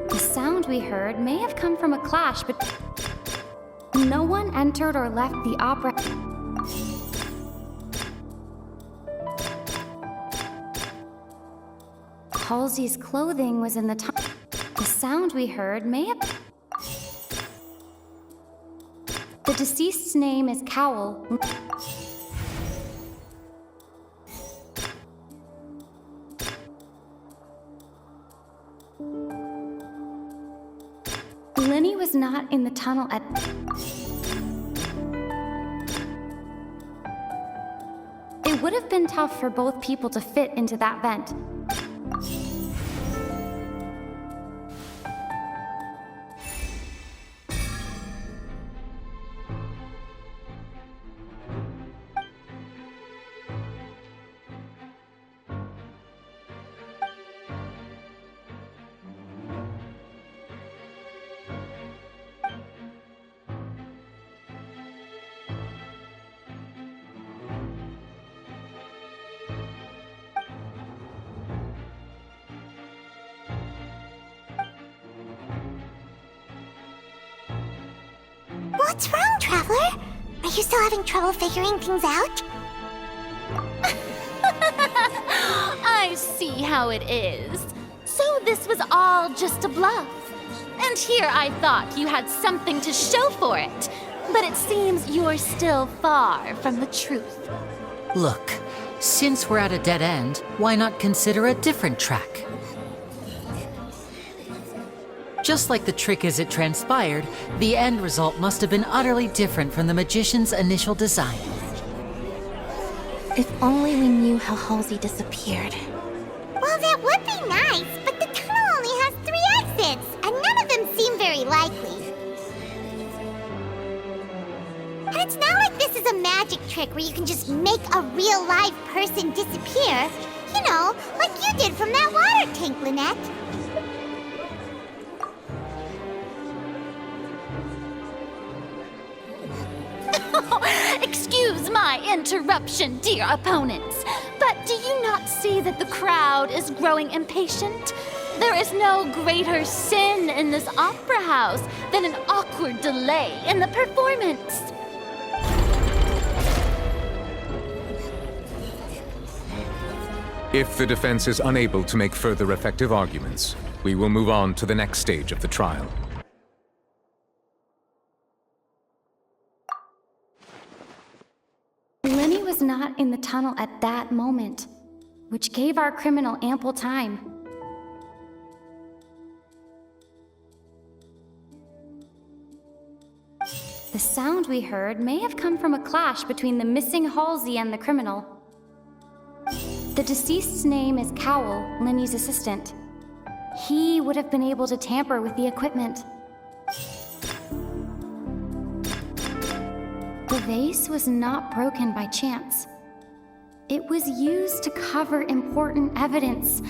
The sound we heard may have come from a clash, but no one entered or left the opera. Halsey's clothing was in the tunnel. The sound we heard may have... The deceased's name is Cowl. Lenny was not in the tunnel at... It would have been tough for both people to fit into that vent. What's wrong, Traveler? Are you still having trouble figuring things out? I see how it is. So this was all just a bluff. And here I thought you had something to show for it. But it seems you're still far from the truth. Look, since we're at a dead end, why not consider a different track? Just like the trick as it transpired, the end result must have been utterly different from the magician's initial design. If only we knew how Halsey disappeared. Well, that would be nice, but the tunnel only has 3 exits, and none of them seem very likely. And it's not like this is a magic trick where you can just make a real live person disappear. You know, like you did from that water tank, Lynette. Excuse my interruption, dear opponents, but do you not see that the crowd is growing impatient? There is no greater sin in this opera house than an awkward delay in the performance. If the defense is unable to make further effective arguments, we will move on to the next stage of the trial. Lenny was not in the tunnel at that moment, which gave our criminal ample time. The sound we heard may have come from a clash between the missing Halsey and the criminal. The deceased's name is Cowl, Lenny's assistant. He would have been able to tamper with the equipment. The vase was not broken by chance. It was used to cover important evidence.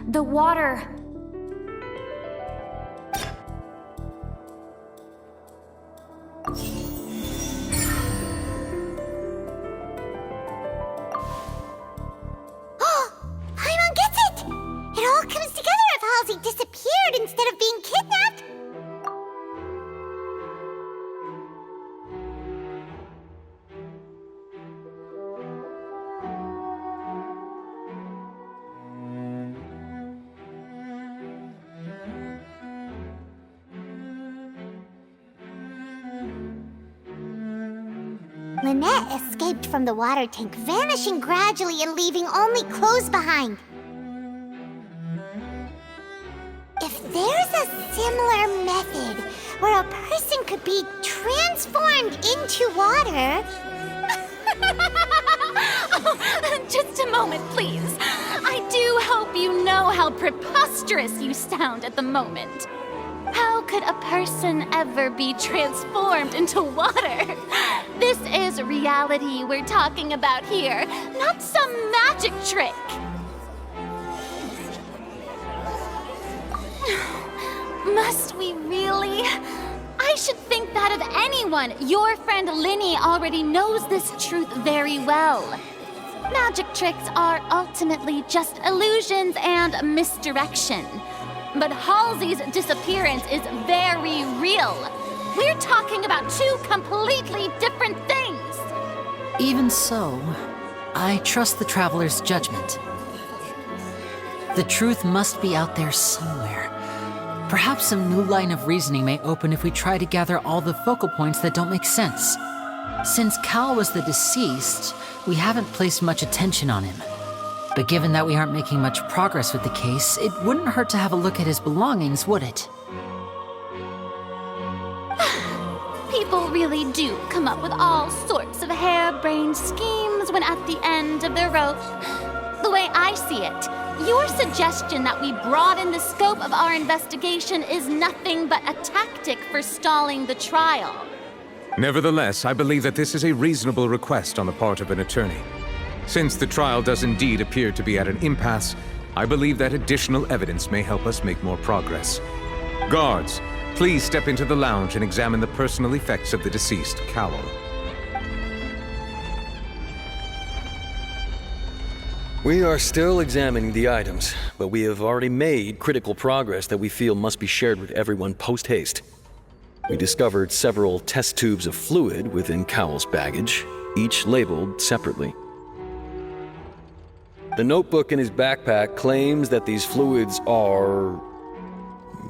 The water. Paimon gets it! It all comes together if Halsey disappeared instead of being kidnapped. Lynette escaped from the water tank, vanishing gradually and leaving only clothes behind. If there's a similar method where a person could be transformed into water... Oh, just a moment, please. I do hope you know how preposterous you sound at the moment. How could a person ever be transformed into water? This is reality we're talking about here, not some magic trick. Must we really? I should think that of anyone. Your friend Linny already knows this truth very well. Magic tricks are ultimately just illusions and misdirection. But Halsey's disappearance is very real. We're talking about two completely different things. Even so, I trust the Traveler's judgment. The truth must be out there somewhere. Perhaps some new line of reasoning may open if we try to gather all the focal points that don't make sense. Since Cal was the deceased, we haven't placed much attention on him. But given that we aren't making much progress with the case, it wouldn't hurt to have a look at his belongings, would it? People really do come up with all sorts of harebrained schemes when at the end of their rope. The way I see it, your suggestion that we broaden the scope of our investigation is nothing but a tactic for stalling the trial. Nevertheless, I believe that this is a reasonable request on the part of an attorney. Since the trial does indeed appear to be at an impasse, I believe that additional evidence may help us make more progress. Guards, please step into the lounge and examine the personal effects of the deceased, Cowell. We are still examining the items, but we have already made critical progress that we feel must be shared with everyone post-haste. We discovered several test tubes of fluid within Cowell's baggage, each labeled separately. The notebook in his backpack claims that these fluids are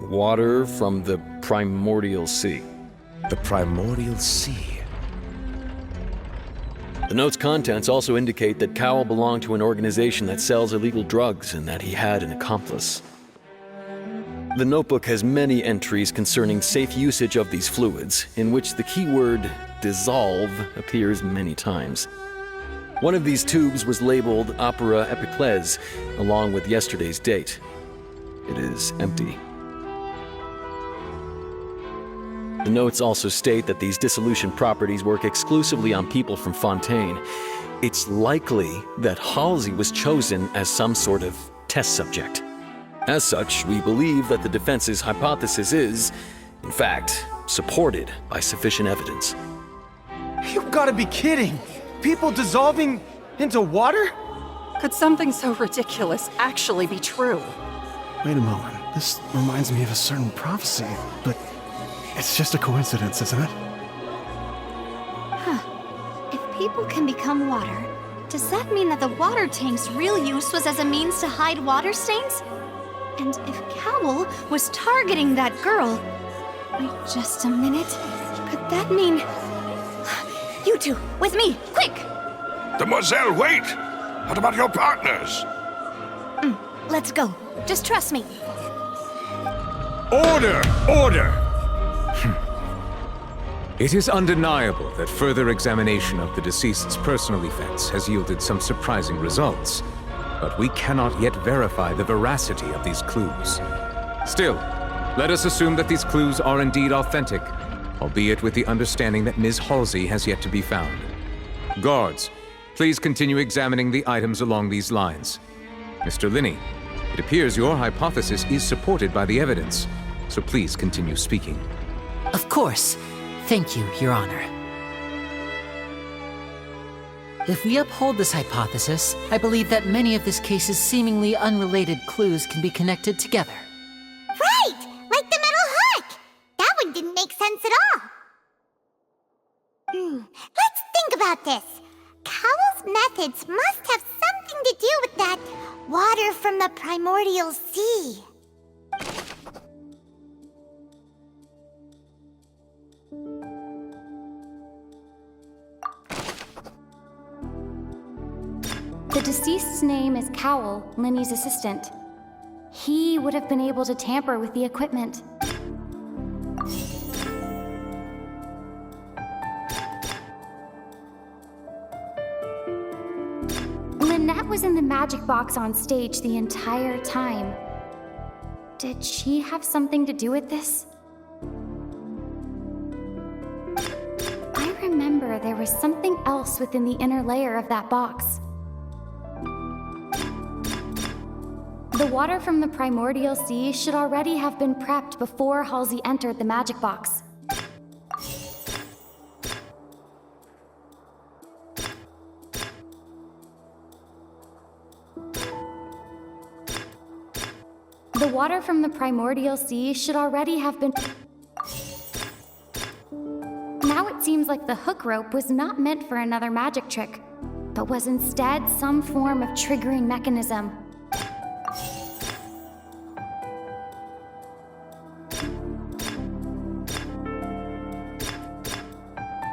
water from the primordial sea. The primordial sea. The note's contents also indicate that Cowell belonged to an organization that sells illegal drugs and that he had an accomplice. The notebook has many entries concerning safe usage of these fluids, in which the keyword dissolve appears many times. One of these tubes was labeled Opera Epiclese, along with yesterday's date. It is empty. The notes also state that these dissolution properties work exclusively on people from Fontaine. It's likely that Halsey was chosen as some sort of test subject. As such, we believe that the defense's hypothesis is, in fact, supported by sufficient evidence. You've got to be kidding! People dissolving into water? Could something so ridiculous actually be true? Wait a moment. This reminds me of a certain prophecy, but it's just a coincidence, isn't it? If people can become water, does that mean that the water tank's real use was as a means to hide water stains? And if Cowell was targeting that girl... Wait just a minute. Could that mean... You two, with me, quick! Demoiselle, wait! What about your partners? Let's go. Just trust me. Order! Order! It is undeniable that further examination of the deceased's personal effects has yielded some surprising results, but we cannot yet verify the veracity of these clues. Still, let us assume that these clues are indeed authentic, albeit with the understanding that Ms. Halsey has yet to be found. Guards, please continue examining the items along these lines. Mr. Linney, it appears your hypothesis is supported by the evidence, so please continue speaking. Of course. Thank you, Your Honor. If we uphold this hypothesis, I believe that many of this case's seemingly unrelated clues can be connected together. Right! Like the metal hook! That one didn't make sense at all. Let's think about this. Cowell's methods must have something to do with that water from the primordial sea. The deceased's name is Cowell, Linny's assistant. He would have been able to tamper with the equipment. Lynette was in the magic box on stage the entire time. Did she have something to do with this? I remember there was something else within the inner layer of that box. The water from the primordial sea should already have been prepped before Halsey entered the magic box. The water from the primordial sea should already have been... Now it seems like the hook rope was not meant for another magic trick, but was instead some form of triggering mechanism.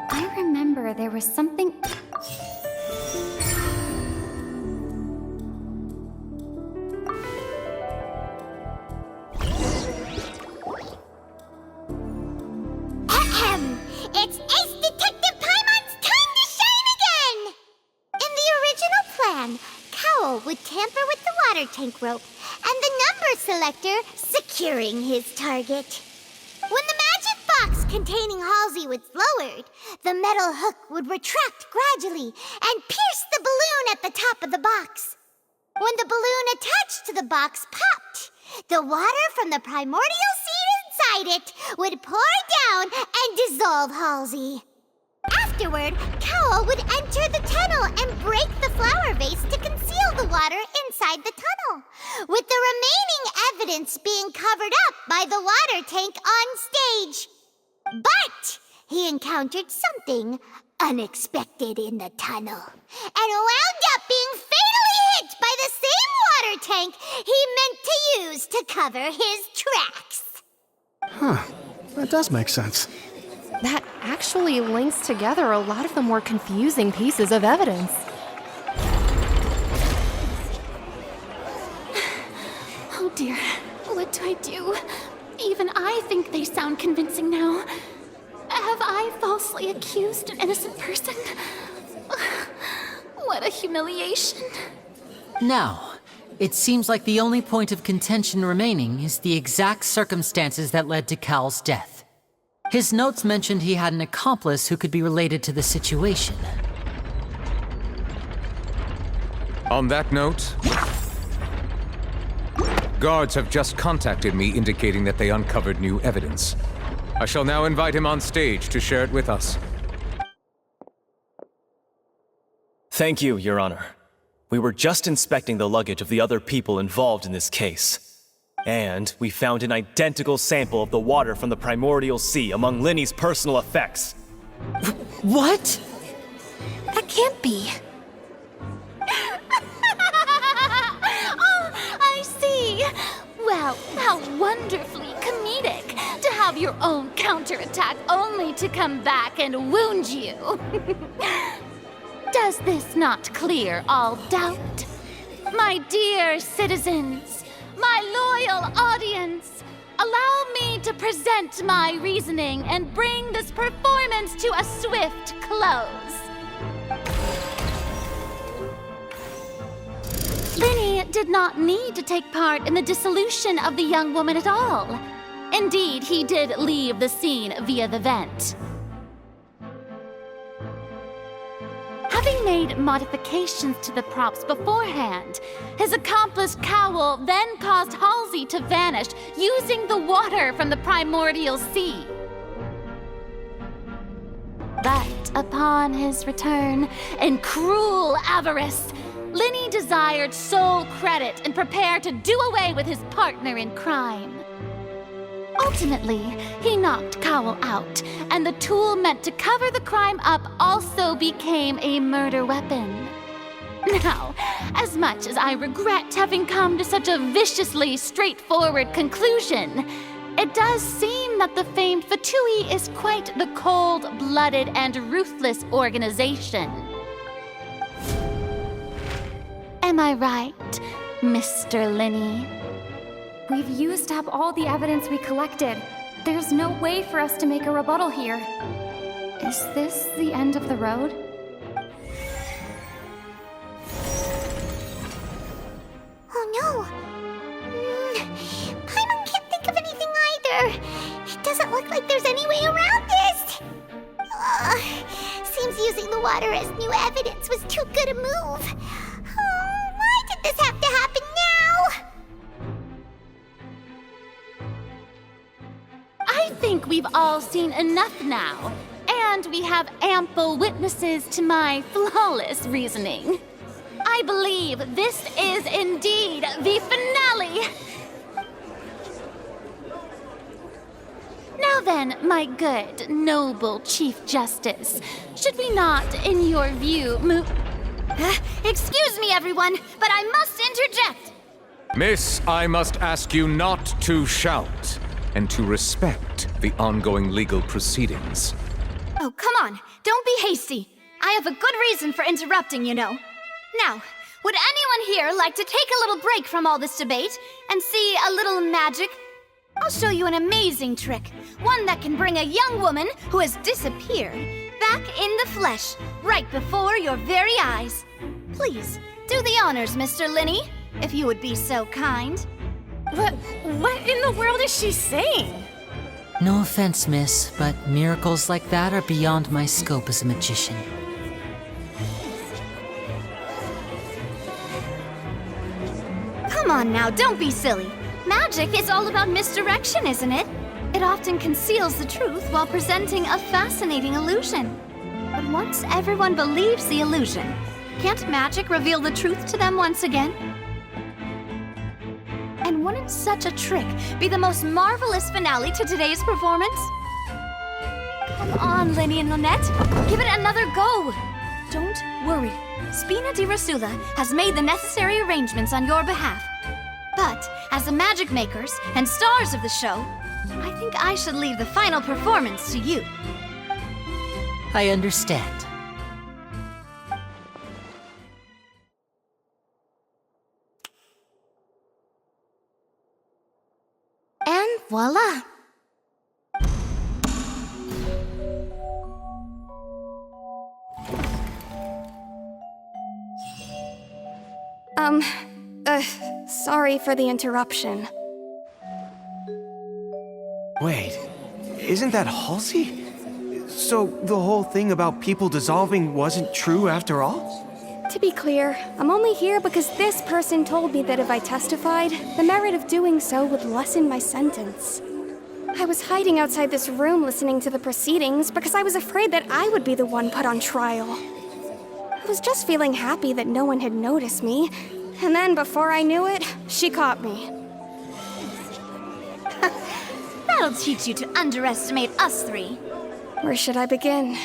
I remember there was something... It's Ace Detective Paimon's time to shine again! In the original plan, Cowl would tamper with the water tank rope and the number selector securing his target. When the magic box containing Halsey was lowered, the metal hook would retract gradually and pierce the balloon at the top of the box. When the balloon attached to the box popped, the water from the primordial seed inside it would pour down and dissolve Halsey. Afterward, Cowl would enter the tunnel and break the flower vase to conceal the water inside the tunnel, with the remaining evidence being covered up by the water tank on stage. But he encountered something unexpected in the tunnel and wound up being fatally hit by the same water tank he meant to use to cover his tracks. Huh. That does make sense. That actually links together a lot of the more confusing pieces of evidence. Oh dear, what do I do? Even I think they sound convincing now. Have I falsely accused an innocent person? What a humiliation. Now, it seems like the only point of contention remaining is the exact circumstances that led to Cal's death. His notes mentioned he had an accomplice who could be related to the situation. On that note, guards have just contacted me indicating that they uncovered new evidence. I shall now invite him on stage to share it with us. Thank you, Your Honor. We were just inspecting the luggage of the other people involved in this case. And we found an identical sample of the water from the primordial sea among Linny's personal effects. What? That can't be. Oh, I see. Well, how wonderfully comedic to have your own counterattack only to come back and wound you. Does this not clear all doubt? My dear citizens, my loyal audience, allow me to present my reasoning and bring this performance to a swift close. Linny did not need to take part in the dissolution of the young woman at all. Indeed, he did leave the scene via the vent. Having made modifications to the props beforehand, his accomplice Cowl then caused Halsey to vanish using the water from the primordial sea. But upon his return, in cruel avarice, Linny desired sole credit and prepared to do away with his partner in crime. Ultimately, he knocked Cowl out, and the tool meant to cover the crime up also became a murder weapon. Now, as much as I regret having come to such a viciously straightforward conclusion, it does seem that the famed Fatui is quite the cold-blooded and ruthless organization. Am I right, Mr. Linny? We've used up all the evidence we collected. There's no way for us to make a rebuttal here. Is this the end of the road? Oh no! Paimon can't think of anything either. It doesn't look like there's any way around this. Seems using the water as new evidence was too good a move. Why did this have to happen now? I think we've all seen enough now, and we have ample witnesses to my flawless reasoning. I believe this is indeed the finale. Now then, my good, noble Chief Justice, should we not, in your view, move... Excuse me, everyone, but I must interject. Miss, I must ask you not to shout, and to respect the ongoing legal proceedings. Oh, come on. Don't be hasty. I have a good reason for interrupting, you know. Now, would anyone here like to take a little break from all this debate and see a little magic? I'll show you an amazing trick. One that can bring a young woman who has disappeared back in the flesh, right before your very eyes. Please, do the honors, Mr. Linny, if you would be so kind. What in the world is she saying? No offense, miss, but miracles like that are beyond my scope as a magician. Come on now, don't be silly. Magic is all about misdirection, isn't it? It often conceals the truth while presenting a fascinating illusion. But once everyone believes the illusion, can't magic reveal the truth to them once again? And wouldn't such a trick be the most marvelous finale to today's performance? Come on, Linny and Lynette, give it another go. Don't worry, Spina di Rasula has made the necessary arrangements on your behalf. But as the magic makers and stars of the show, I think I should leave the final performance to you. I understand. And voila! Sorry for the interruption. Wait, isn't that Halsey? So the whole thing about people dissolving wasn't true after all? To be clear, I'm only here because this person told me that if I testified, the merit of doing so would lessen my sentence. I was hiding outside this room listening to the proceedings because I was afraid that I would be the one put on trial. I was just feeling happy that no one had noticed me, and then before I knew it, she caught me. That'll teach you to underestimate us three. Where should I begin?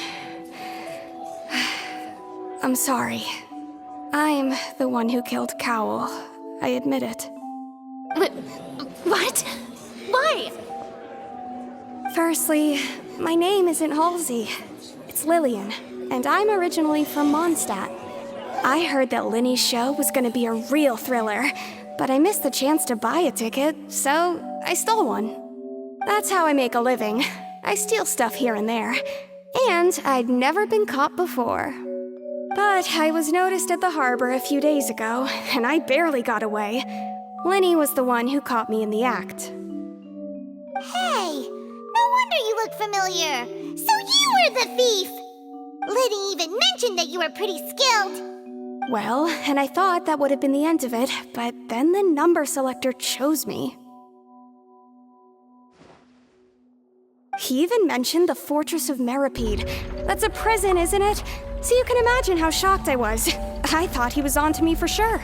I'm sorry. I'm the one who killed Cowell. I admit it. What? Why? Firstly, my name isn't Halsey. It's Lillian, and I'm originally from Mondstadt. I heard that Linny's show was gonna be a real thriller, but I missed the chance to buy a ticket, so I stole one. That's how I make a living. I steal stuff here and there. And I'd never been caught before. But I was noticed at the harbor a few days ago, and I barely got away. Linny was the one who caught me in the act. Hey, no wonder you look familiar. So you were the thief. Liddy even mentioned that you were pretty skilled. Well, and I thought that would have been the end of it, but then the number selector chose me. He even mentioned the Fortress of Meripede. That's a prison, isn't it? So you can imagine how shocked I was. I thought he was on to me for sure.